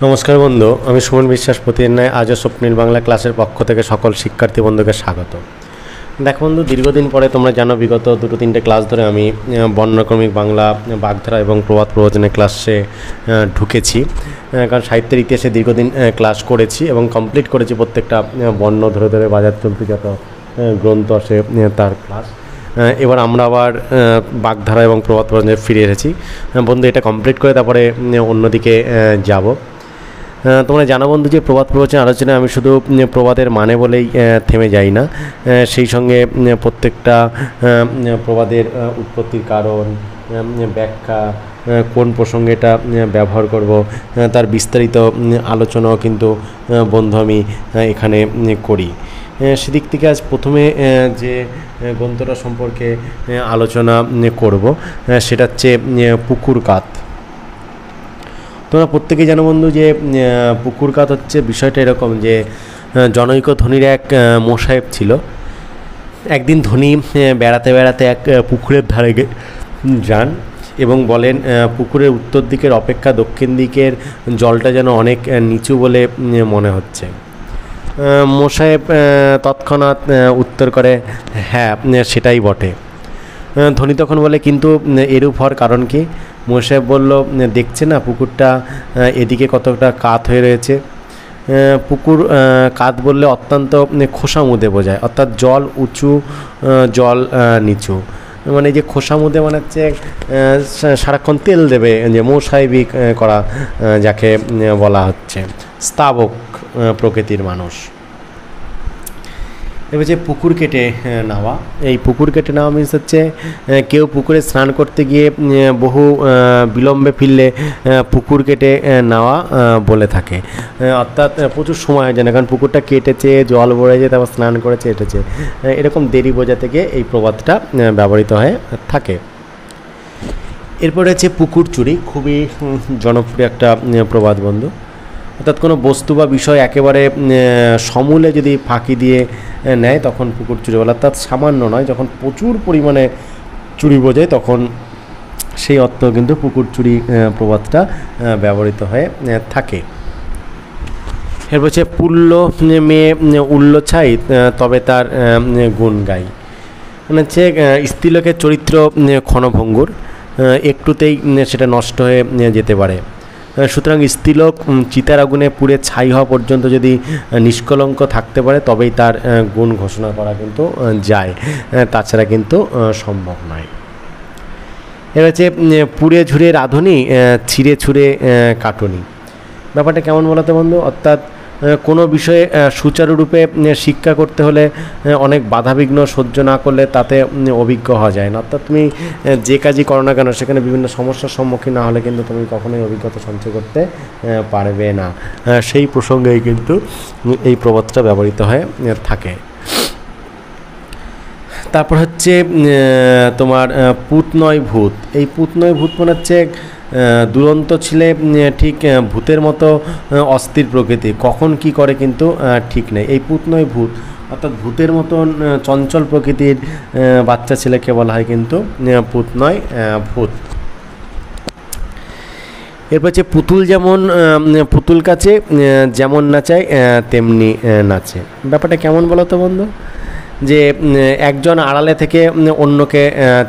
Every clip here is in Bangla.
নমস্কার বন্ধু, আমি সুমন বিশ্বাস। প্রতিদিন নয় আজও স্বপ্নিল বাংলা ক্লাসের পক্ষ থেকে সকল শিক্ষার্থী বন্ধুকে স্বাগত। দেখো বন্ধু, দীর্ঘদিন পরে তোমরা জানো বিগত 2-3টে ক্লাস ধরে আমি বর্ণক্রমিক বাংলা, বাগধারা এবং প্রবাদ প্রবচনের ক্লাসে ঢুকেছি। কারণ সাহিত্যের ইতিহাসে দীর্ঘদিন ক্লাস করেছি এবং কমপ্লিট করেছি প্রত্যেকটা বর্ণ ধরে ধরে বাজারচলতি যত গ্রন্থ আসে তার ক্লাস। এবার আমরা আবার বাগধারা এবং প্রবাদ প্রবচনে ফিরে এসেছি। বন্ধু, এটা কমপ্লিট করে তারপরে অন্যদিকে যাব। তোমরা জানো বন্ধু যে প্রবাদ প্রবচন আলোচনায় আমি শুধু প্রবাদের মানে বলেই থেমে যাই না, সেই সঙ্গে প্রত্যেকটা প্রবাদের উৎপত্তির কারণ, ব্যাখ্যা, কোন প্রসঙ্গে এটা ব্যবহার করব, তার বিস্তারিত আলোচনাও কিন্তু বন্ধু আমি এখানে করি। সেদিক থেকে আজ প্রথমে যে গ্রন্থটা সম্পর্কে আলোচনা করব সেটা হচ্ছে পুকুর কাত। তোমরা প্রত্যেকেই জানো বন্ধু যে পুকুর কাত হচ্ছে বিষয়টা এরকম যে জনৈক ধনীর এক মোসাহেব ছিল। একদিন ধনী বেড়াতে বেড়াতে এক পুকুরের ধারে যান এবং বলেন পুকুরের উত্তর দিকের অপেক্ষা দক্ষিণ দিকের জলটা যেন অনেক নিচু বলে মনে হচ্ছে। মোসাহেব তৎক্ষণাৎ উত্তর করে, হ্যাঁ সেটাই বটে। ধনী তখন বলে, কিন্তু এরূপ হওয়ার কারণ কি? মোসাহেব বলল, দেখছে না পুকুরটা এদিকে কতটা কাত হয়ে রয়েছে। পুকুর কাত বললে অত্যন্ত খোসামুদে বোঝায়, অর্থাৎ জল উঁচু জল নিচু। মানে যে খোসামুদে মানে হচ্ছে সারাক্ষণ তেল দেবে, যে মোসাহেবি করা যাকে বলা হচ্ছে, স্তাবক প্রকৃতির মানুষ। এবার যে পুকুর কেটে নেওয়া, এই পুকুর কেটে নেওয়া মিনস হচ্ছে কেউ পুকুরে স্নান করতে গিয়ে বহু বিলম্বে ফিরলে পুকুর কেটে নেওয়া বলে থাকে। অর্থাৎ প্রচুর সময় হয় না, কারণ পুকুরটা কেটেছে, জল ভরেছে, তারপর স্নান করেছে, এটেছে, এরকম দেরি বোঝাতে গিয়ে এই প্রবাদটা ব্যবহৃত হয়ে থাকে। এরপরে হচ্ছে পুকুর চুরি, খুবই জনপ্রিয় একটা প্রবাদ বন্ধু। অর্থাৎ কোনো বস্তু বা বিষয় একেবারে সমূলে যদি ফাঁকি দিয়ে নেয় তখন পুকুর চুরি বলে। অর্থাৎ সামান্য নয়, যখন প্রচুর পরিমাণে চুরি বোঝায় তখন সেই অর্থ কিন্তু পুকুর চুরি প্রবাদটা ব্যবহৃত হয়ে থাকে। এরপর হচ্ছে পুল্য মেয়ে উল্ল ছাই তবে তার গুণ গাই। মানে হচ্ছে স্ত্রীলোকের চরিত্র ক্ষণভঙ্গুর, একটুতেই সেটা নষ্ট হয়ে যেতে পারে। সুতরাং স্ত্রীলোক চিতার আগুনে পুড়ে ছাই হওয়া পর্যন্ত যদি নিষ্কলঙ্ক থাকতে পারে তবেই তার গুণ ঘোষণা করা কিন্তু যায়, তাছাড়া কিন্তু সম্ভব নয়। এবার হচ্ছে পুড়ে ঝুড়ে রাঁধুনি, ছিঁড়ে ছুঁড়ে কাটুনি। ব্যাপারটা কেমন বলতো বন্ধু? অর্থাৎ কোনো বিষয়ে সুচারুরূপে শিক্ষা করতে হলে অনেক বাধাবিঘ্ন সহ্য না করলে তাতে অভিজ্ঞ হওয়া যায় না। অর্থাৎ তুমি যে কাজই করো না কেন সেখানে বিভিন্ন সমস্যার সম্মুখীন না হলে কিন্তু তুমি কখনোই অভিজ্ঞতা সঞ্চয় করতে পারবে না। সেই প্রসঙ্গেই কিন্তু এই প্রবাদটা ব্যবহৃত হয়ে থাকে। তারপর হচ্ছে তোমার পুত নয় ভূত। এই পুত নয় ভূত মানে হচ্ছে দুরন্ত ছিলে ঠিক ভূতের মতো অস্থির প্রকৃতি, কখন কি করে কিন্তু ঠিক নেই। এই পুত নয় ভূত অর্থাৎ ভূতের মতন চঞ্চল প্রকৃতির বাচ্চা ছেলেকে বলা হয় কিন্তু পুত নয় ভূত। এরপর হচ্ছে পুতুল যেমন পুতুল কাছে যেমন নাচায় তেমনি নাচে। ব্যাপারটা কেমন বলো তো বন্ধু? যে একজন আড়ালে থেকে অন্যকে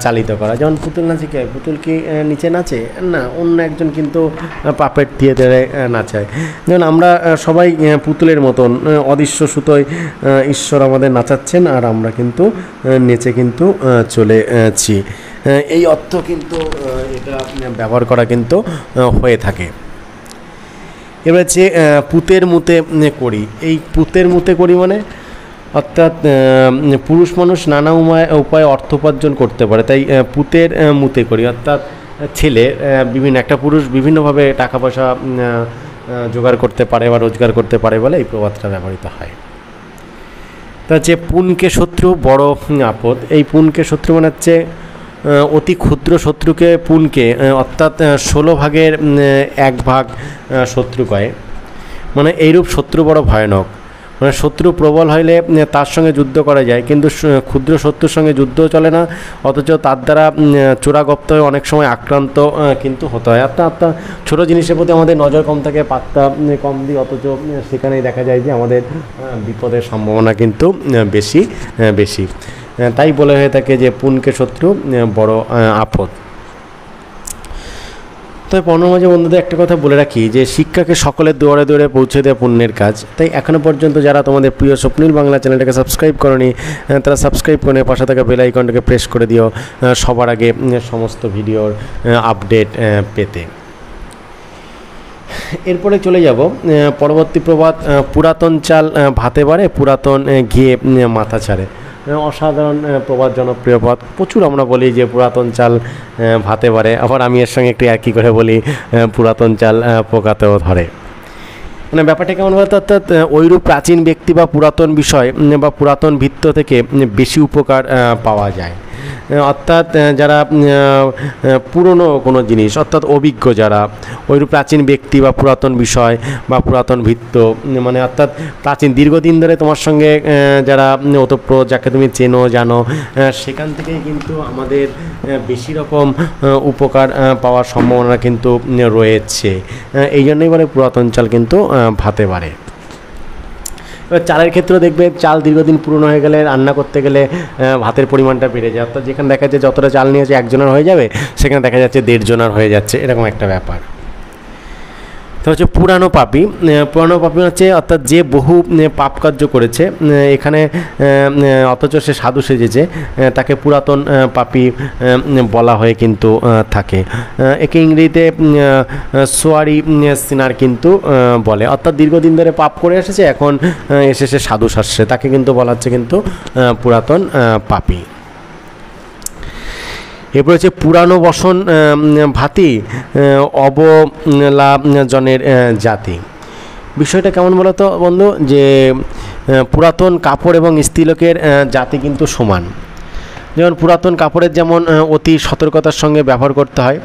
চালিত করা, যেমন পুতুল নাচে কি হয়? পুতুল কি নিচে নাচে না, অন্য একজন কিন্তু পাপেট দিয়ে দেড়ে নাচায়। যেমন আমরা সবাই পুতুলের মতন অদৃশ্য সুতোয় ঈশ্বর আমাদের নাচাচ্ছেন আর আমরা কিন্তু নেচে কিন্তু চলেছি। এই অর্থ কিন্তু এটা ব্যবহার করা কিন্তু হয়ে থাকে। এবার হচ্ছে পুতের মুতে করি। এই পুতের মুতে করি মানে অর্থাৎ পুরুষ মানুষ নানা উপায়ে অর্থ উপার্জন করতে পারে, তাই পুতের মুতে করি অর্থাৎ ছেলে একটা পুরুষ বিভিন্নভাবে টাকা পয়সা জোগাড় করতে পারে বা রোজগার করতে পারে বলে এই প্রবাদটা ব্যবহৃত হয়। তা হচ্ছে পুনকে শত্রু বড় আপদ। এই পুনকে শত্রু মানে হচ্ছে অতি ক্ষুদ্র শত্রুকে পুনকে অর্থাৎ 16 ভাগের 1 ভাগ শত্রু কয়। মানে এইরূপ শত্রু বড় ভয়ানক। মানে শত্রু প্রবল হইলে তার সঙ্গে যুদ্ধ করা যায়, কিন্তু ক্ষুদ্র শত্রুর সঙ্গে যুদ্ধও চলে না, অথচ তার দ্বারা চোরাগপ্ত হয়ে অনেক সময় আক্রান্ত কিন্তু হতে হয়। অর্থাৎ ছোটো জিনিসের প্রতি আমাদের নজর কম থাকে, পাত্তা কম দিই, অথচ সেখানেই দেখা যায় যে আমাদের বিপদের সম্ভাবনা কিন্তু বেশি। তাই বলে হয়ে থাকে যে পুণ্যকে শত্রু বড় আপদ। তবে পড়ানোর মাঝে বন্ধুদের একটা কথা বলে রাখি যে শিক্ষাকে সকলের দুয়ারে দুয়ারে পৌঁছে দেওয়া পুণ্যের কাজ। তাই এখনও পর্যন্ত যারা তোমাদের প্রিয় স্বপ্নিল বাংলা চ্যানেলটাকে সাবস্ক্রাইব করনি, তারা সাবস্ক্রাইব করে পাশে থাকা বেল আইকনটাকে প্রেস করে দিও সবার আগে সমস্ত ভিডিওর আপডেট পেতে। এরপরে চলে যাব পরবর্তী প্রবাদ, পুরাতন চাল ভাতে বাড়ে, পুরাতন ঘিয়ে মাথা ছাড়ে। অসাধারণ প্রবাদ, জনপ্রিয় পদ, প্রচুর আমরা বলি যে পুরাতন চাল ভাতে বাড়ে, আবার আমি এর সঙ্গে একটু একই করে বলি পুরাতন চাল পোকাতেও ধরে। মানে ব্যাপারটা কেমন বলতো, অর্থাৎ ওইরূপ প্রাচীন ব্যক্তি বা পুরাতন বিষয় বা পুরাতন ভিত্ত থেকে বেশি উপকার পাওয়া যায়। অর্থাৎ যারা পুরনো কোনো জিনিস, অর্থাৎ অভিজ্ঞ যারা, ওইরূপ প্রাচীন ব্যক্তি বা পুরাতন বিষয় বা পুরাতন ভিত্ত, মানে অর্থাৎ প্রাচীন দীর্ঘদিন ধরে তোমার সঙ্গে যারা ওতপ্রোত, যাকে তুমি চেনো জানো, সেখান থেকেই কিন্তু আমাদের বেশি রকম উপকার পাওয়ার সম্ভাবনা কিন্তু রয়েছে। এই জন্যই বলে পুরাতন চাল কিন্তু ভাতে বাড়ে। এবার চালের ক্ষেত্রে দেখবে চাল দীর্ঘদিন পুরনো হয়ে গেলে রান্না করতে গেলে ভাতের পরিমাণটা বেড়ে যায়। অর্থাৎ যেখানে দেখা যাচ্ছে যতটা চাল নিয়েছে একজনের হয়ে যাবে, সেখানে দেখা যাচ্ছে 1.5 জনের হয়ে যাচ্ছে, এরকম একটা ব্যাপার। তো হচ্ছে পুরানো পাপী। পুরানো পাপী হচ্ছে অর্থাৎ যে বহু পাপ কার্য করেছে এখানে, অথচ সে সাধু সেজেছে, তাকে পুরাতন পাপী বলা হয়ে কিন্তু থাকে। একে ইংরেজিতে সোয়ারি সিনার কিন্তু বলে। অর্থাৎ দীর্ঘদিন ধরে পাপ করে এসেছে, এখন এসে সে সাধু সাজছে, তাকে কিন্তু বলা হচ্ছে কিন্তু পুরাতন পাপী। এরপর হচ্ছে পুরানো বসন ভাতি, অবলা জনের জাতি। বিষয়টা কেমন বলতো বন্ধু, যে পুরাতন কাপড় এবং স্ত্রীলোকের জাতি কিন্তু সমান। যেমন পুরাতন কাপড়ের যেমন অতি সতর্কতার সঙ্গে ব্যবহার করতে হয়,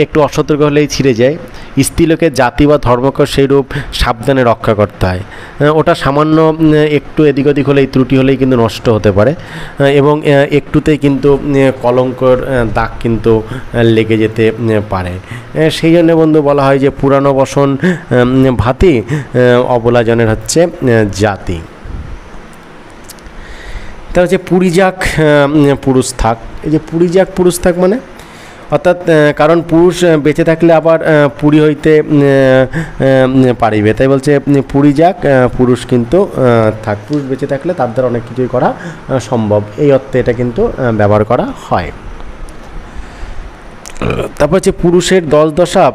একটু অসতর্ক হলেই ছিঁড়ে যায়, স্ত্রীলোকের জাতি বা ধর্মকে সেইরূপ সাবধানে রক্ষা করতে হয়। ওটা সামান্য একটু এদিক ওদিক হলেই, ত্রুটি হলেই কিন্তু নষ্ট হতে পারে, এবং একটুতেই কিন্তু কলঙ্কর দাগ কিন্তু লেগে যেতে পারে। সেই জন্য বন্ধু বলা হয় যে পুরানো বসন ভাতি, অবলা জনের হচ্ছে জাতি। তা হচ্ছে পুরীজাক পুরুষ থাক। এই যে পুরীজাক পুরুষ থাক মানে অর্থাৎ কারণ পুরুষ বেঁচে থাকলে আবার পুরী হইতে পারিবে, তাই বলছে পুরীজাক পুরুষ কিন্তু থাক। পুরুষ বেঁচে থাকলে তার দ্বারা অনেক কিছুই করা সম্ভব, এই অর্থে এটা কিন্তু ব্যবহার করা হয়। তারপর হচ্ছে পুরুষের দশা,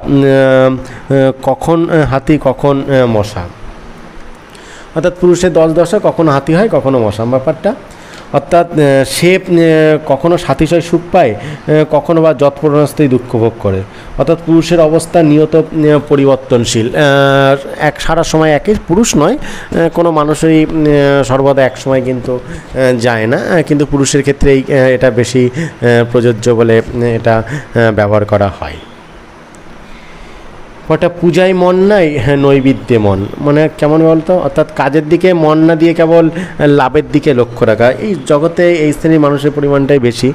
কখন হাতি কখন মশা। অর্থাৎ পুরুষের দশা, কখনো হাতি হয় কখনো মশা ব্যাপারটা। অর্থাৎ সে কখনো সাতিশয় সুখ পায়, কখনো বা যৎপরণাস্তেই দুঃখ ভোগ করে। অর্থাৎ পুরুষের অবস্থা নিয়ত পরিবর্তনশীল, এক সারা সময় একই পুরুষ নয়, কোনো মানুষেরই সর্বদা এক সময় কিন্তু যায় না, কিন্তু পুরুষের ক্ষেত্রেই এটা বেশি প্রযোজ্য বলে এটা ব্যবহার করা হয়। ওটা পূজায় মন নাই, নৈবেদ্যে মন। মানে কেমন বলতো, অর্থাৎ কাজের দিকে মন না দিয়ে কেবল লাভের দিকে লক্ষ্য রাখা। এই জগতে এই শ্রেণীর মানুষের পরিমাণটাই বেশি,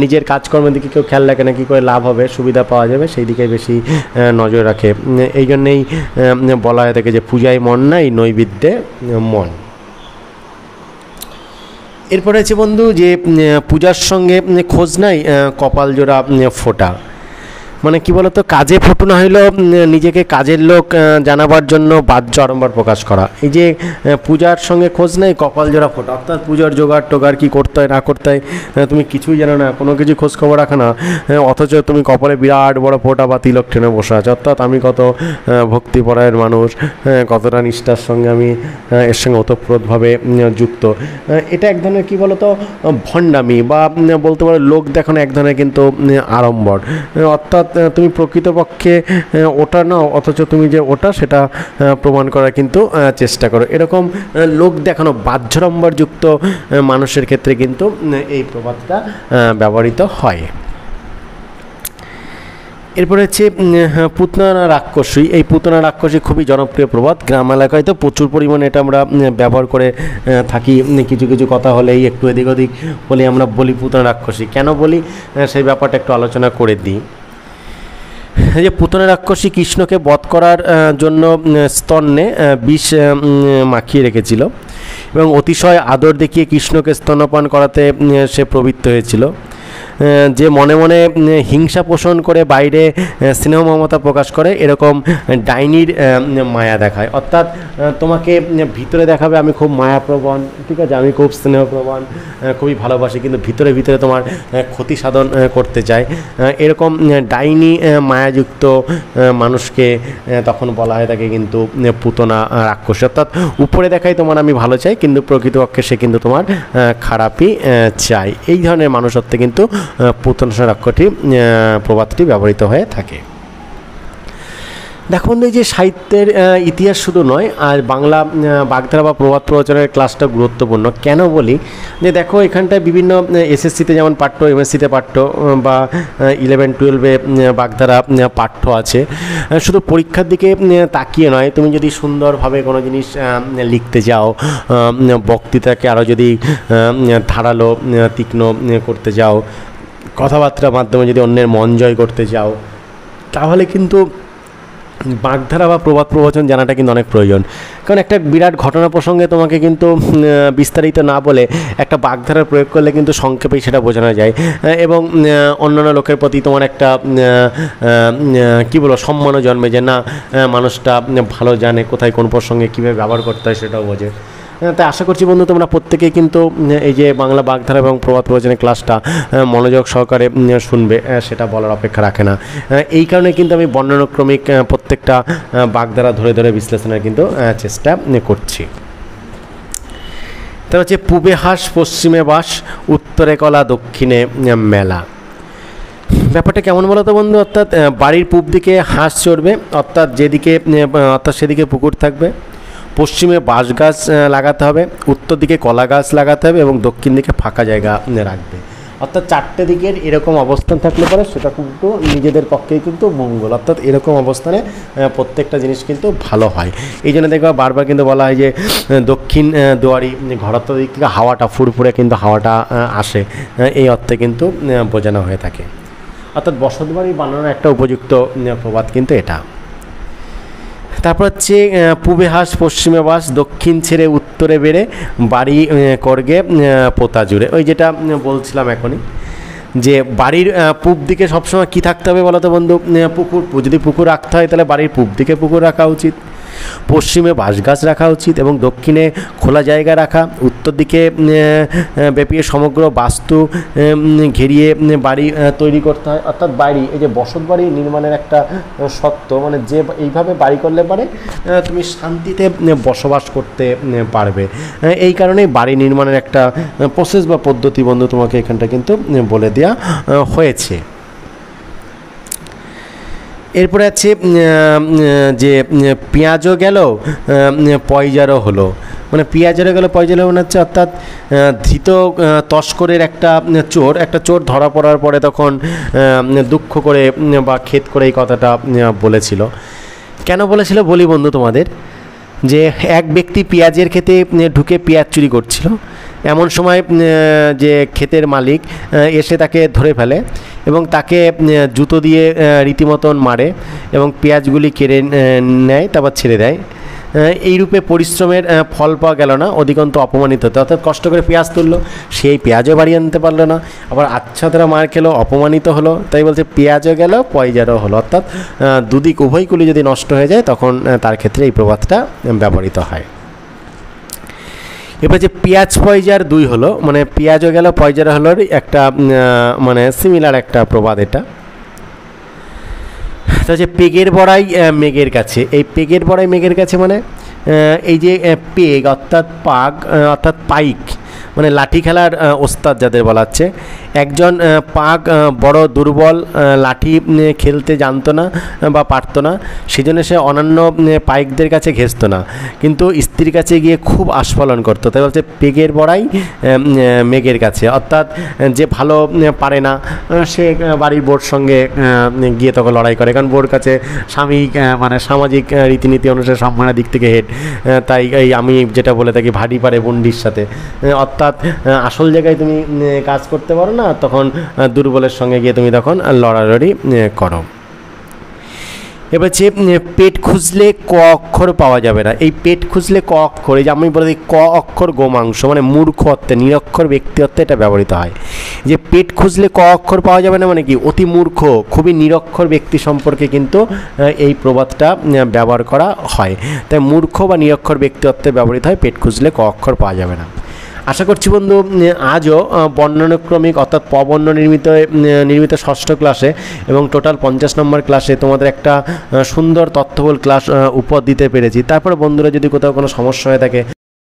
নিজের কাজকর্মের দিকে কেউ খেয়াল রাখে না, কী করে লাভ হবে, সুবিধা পাওয়া যাবে, সেই দিকে বেশি নজর রাখে। এই জন্যেই বলা হয়ে থাকে যে পূজায় মন নাই, নৈবেদ্যে মন। এরপরে আছে বন্ধু যে পূজার সঙ্গে খোঁজ নাই, কপাল জোড়া ফোঁটা। মানে কি বলতো, কাজে ফটো না হইলেও নিজেকে কাজের লোক জানাবার জন্য বাহ্য আড়ম্বর প্রকাশ করা। এই যে পূজার সঙ্গে খোঁজ নেই, কপাল জোড়া ফোটা, অর্থাৎ পূজার জোগাড় টোগাড় কী করতে হয় না করতে হয় তুমি কিছুই জানো না, কোনো কিছু খোঁজ খবর রাখো না, অথচ তুমি কপালে বিরাট বড় ফোঁটা বা তিলক টেনে বসে আছো। অর্থাৎ আমি কত ভক্তিপরায়ণ মানুষ, কতটা নিষ্ঠার সঙ্গে আমি এর সঙ্গে ওতপ্রোতভাবে যুক্ত। এটা এক ধরনের কী বলতো ভণ্ডামি, বা বলতে পারো লোক দেখানো এক ধরনের কিন্তু আড়ম্বর। অর্থাৎ তুমি প্রকৃতপক্ষে ওটা নাও, অথচ তুমি যে ওটা সেটা প্রমাণ করার কিন্তু চেষ্টা করো। এরকম লোক দেখানো বাহ্যড়ম্বরযুক্ত মানুষের ক্ষেত্রে কিন্তু এই প্রবাদটা ব্যবহৃত হয়। এরপরে হচ্ছে পুতনা রাক্ষসী। এই পুতনা রাক্ষসী খুবই জনপ্রিয় প্রবাদ, গ্রাম এলাকায় তো প্রচুর পরিমাণে এটা আমরা ব্যবহার করে থাকি। কিছু কিছু কথা হলেই একটু এদিক ওদিক বলে আমরা বলি পুতনা রাক্ষসী। কেন বলি সেই ব্যাপারটা একটু আলোচনা করে দিই। যে পুতনা রাক্ষসী কৃষ্ণকে বধ করার জন্য স্তন্যে বিষ মাখিয়ে রেখেছিল এবং অতিশয় আদর দেখিয়ে কৃষ্ণকে স্তন্যপান করাতে সে প্রবৃত্ত হয়েছিল। যে মনে মনে হিংসা পোষণ করে বাইরে স্নেহ মমতা প্রকাশ করে, এরকম ডাইনির মায়া দেখায়। অর্থাৎ তোমাকে ভিতরে দেখাবে আমি খুব মায়াপ্রবণ, ঠিক আছে, আমি খুব স্নেহপ্রবণ, খুবই ভালোবাসি, কিন্তু ভিতরে ভিতরে তোমার ক্ষতি সাধন করতে চায়। এরকম ডাইনি মায়াযুক্ত মানুষকে তখন বলা হয় তাকে কিন্তু পুতনা রাক্ষসী। অর্থাৎ উপরে দেখায় তোমার আমি ভালো চাই, কিন্তু প্রকৃতপক্ষে সে কিন্তু তোমার খারাপই চাই। এই ধরনের মানুষত্বে কিন্তু পুতনা রাক্ষসী প্রবাদটি ব্যবহৃত হয়ে থাকে। দেখুন, এই যে সাহিত্যের ইতিহাস শুধু নয়, আর বাংলা বাগধারা বা প্রবাদ প্রবচনের ক্লাসটা গুরুত্বপূর্ণ। কেন বলি, যে দেখো এখানটায় বিভিন্ন এসএসসিতে যেমন পাঠ্য, এমএসসিতে পাঠ্য বা 11-12-এ বাগধারা পাঠ্য আছে। শুধু পরীক্ষার দিকে তাকিয়ে নয়, তুমি যদি সুন্দরভাবে কোনো জিনিস লিখতে যাও, বক্তৃতাকে আরও যদি ধারালো তীক্ষ্ণ করতে যাও, কথাবার্তার মাধ্যমে যদি অন্যের মন জয় করতে যাও, তাহলে কিন্তু বাগধারা বা প্রবাদ প্রবচন জানাটা কিন্তু অনেক প্রয়োজন। কারণ একটা বিরাট ঘটনা প্রসঙ্গে তোমাকে কিন্তু বিস্তারিত না বলে একটা বাগধারার প্রয়োগ করলে কিন্তু সংক্ষেপেই সেটা বোঝানো যায়, এবং অন্যান্য লোকের প্রতি তোমার একটা কী বলবো সম্মানও জন্মে, যে না মানুষটা ভালো জানে কোথায় কোন প্রসঙ্গে কীভাবে ব্যবহার করতে হয় সেটাও বোঝে। তাই আশা করছি বন্ধু তোমরা প্রত্যেকেই কিন্তু এই যে বাংলা বাগধারা এবং প্রবাদ প্রবচনের ক্লাসটা মনোযোগ সহকারে শুনবে, সেটা বলার অপেক্ষা রাখে না। এই কারণে কিন্তু আমি বর্ণানুক্রমিক প্রত্যেকটা বাগধারা ধরে ধরে বিশ্লেষণের কিন্তু চেষ্টা করছি। তার হচ্ছে পূবে হাঁস পশ্চিমে বাস, উত্তরে কলা দক্ষিণে মেলা। ব্যাপারটা কেমন বলো তো বন্ধু? অর্থাৎ বাড়ির পূব দিকে হাঁস চড়বে, অর্থাৎ সেদিকে পুকুর থাকবে। পশ্চিমে বাঁশ গাছ লাগাতে হবে, উত্তর দিকে কলা গাছ লাগাতে হবে এবং দক্ষিণ দিকে ফাঁকা জায়গা রাখবে। অর্থাৎ চারটে দিকের এরকম অবস্থান থাকলে পরে সেটা কিন্তু নিজেদের পক্ষেই কিন্তু মঙ্গল। অর্থাৎ এরকম অবস্থানে প্রত্যেকটা জিনিস কিন্তু ভালো হয়। এই জন্য দেখবা বারবার কিন্তু বলা হয় যে দক্ষিণ দুয়ারি ঘরত্ব দিক থেকে হাওয়াটা ফুরফুরে কিন্তু হাওয়াটা আসে, এই অর্থে কিন্তু বোঝানো হয়ে থাকে। অর্থাৎ বসত বাড়ি বানানোর একটা উপযুক্ত প্রবাদ কিন্তু এটা। তারপর হচ্ছে পূবে হাঁস পশ্চিমে বাস, দক্ষিণ ছেড়ে উত্তরে বেড়ে, বাড়ি করগে পোতা জুড়ে। ওই যেটা বলছিলাম এখনই, যে বাড়ির পূব দিকে সবসময় কী থাকতে হবে বলো তো বন্ধু? পুকুর। যদি পুকুর রাখতে হয় তাহলে বাড়ির পূব দিকে পুকুর রাখা উচিত, পশ্চিমে বাঁশ গাছ রাখা উচিত এবং দক্ষিণে খোলা জায়গা রাখা, উত্তর দিকে ব্যাপিয়ে সমগ্র বাস্তু ঘেরিয়ে বাড়ি তৈরি করতে হয়। অর্থাৎ বাড়ি, এই যে বসত বাড়ি নির্মাণের একটা সত্য, মানে যে এইভাবে বাড়ি করলে পারে তুমি শান্তিতে বসবাস করতে পারবে। এই কারণেই বাড়ি নির্মাণের একটা প্রসেস বা পদ্ধতি বন্ধু তোমাকে এখানটা কিন্তু বলে দেওয়া হয়েছে। এরপরে আছে যে পেঁয়াজও গেল পয়জারও হলো, মানে পেঁয়াজেরও গেল পয়জারও মনে হচ্ছে অর্থাৎ ধৃত তস্করের একটা চোর ধরা পড়ার পরে তখন দুঃখ করে বা খেদ করে এই কথাটা বলেছিল। কেন বলেছিল বলি বন্ধু তোমাদের, যে এক ব্যক্তি পেঁয়াজের ক্ষেতে ঢুকে পেঁয়াজ চুরি করছিল। এমন সময় যে ক্ষেতের মালিক এসে তাকে ধরে ফেলে এবং তাকে জুতো দিয়ে রীতিমতন মারে এবং পেঁয়াজগুলি কেড়ে নেয়, তারপর ছেড়ে দেয়। এইরূপে পরিশ্রমের ফল পাওয়া গেল না, অধিকন্ত অপমানিত হতো। অর্থাৎ কষ্ট করে পেঁয়াজ তুললো, সেই পেঁয়াজও বাড়ি আনতে পারলো না, আবার আচ্ছাদরা মার খেলো, অপমানিত হলো। তাই বলছে পেঁয়াজও গেল পয়জারও হলো। অর্থাৎ দুদিক উভয়গুলি যদি নষ্ট হয়ে যায় তখন তার ক্ষেত্রে এই প্রবাদটা ব্যবহৃত হয়। এবার যে পেঁয়াজ পয়জার দুই হলো, মানে পেঁয়াজও গেল পয়জারও হলো একটা মানে সিমিলার একটা প্রবাদ এটা। হচ্ছে পেগের বড়াই মেঘের কাছে। এই পেগের বড়াই মেঘের কাছে মানে এই যে পেগ অর্থাৎ পাগ অর্থাৎ পাইক মানে লাঠি খেলার ওস্তাদ যাদের বলা হচ্ছে, একজন পাক বড় দুর্বল, লাঠি খেলতে জানতো না বা পারতো না, সেজন্য সে অন্যান্য পাইকদের কাছে ঘেঁষতো না, কিন্তু স্ত্রীর কাছে গিয়ে খুব আস্ফালন করতো। তাই বলছে পেগের বড়াই মেঘের কাছে, অর্থাৎ যে ভালো পারে না সে বাড়ির বোর সঙ্গে গিয়ে তখন লড়াই করে, কারণ বোর কাছে স্বামী মানে সামাজিক রীতিনীতি অনুসারে সম্মানের দিক থেকে হেড, তাই এই আমি যেটা বলে থাকি ভারী পারে বন্ডির সাথে, অর্থাৎ আসল জায়গায় তুমি কাজ করতে পারো না, তখন দুর্বলের সঙ্গে গিয়ে তুমি তখন লড়ালড়ি করো। এবার হচ্ছে পেট খুঁজলে ক অক্ষর পাওয়া যাবে না। এই পেট খুঁজলে ক অক্ষর, এই যে আমি বলে দিই ক অক্ষর গোমাংস, মানে মূর্খ অর্থে, নিরক্ষর ব্যক্তি অর্থে এটা ব্যবহৃত হয়। যে পেট খুঁজলে ক অক্ষর পাওয়া যাবে না মানে কি, অতি মূর্খ, খুবই নিরক্ষর ব্যক্তি সম্পর্কে কিন্তু এই প্রবাদটা ব্যবহার করা হয়। তাই মূর্খ বা নিরক্ষর ব্যক্তি অর্থে ব্যবহৃত হয় পেট খুঁজলে ক অক্ষর পাওয়া যাবে না। আশা করছি বন্ধু আজও বর্ণানুক্রমিক অর্থাৎ পবর্ণ নির্মিত ষষ্ঠ ক্লাসে এবং টোটাল 50 নম্বর ক্লাসে তোমাদের একটা সুন্দর তথ্যবহুল ক্লাস উপহার দিতে পেরেছি। তারপরে বন্ধুরা যদি কোথাও কোনো সমস্যা হয়ে থাকে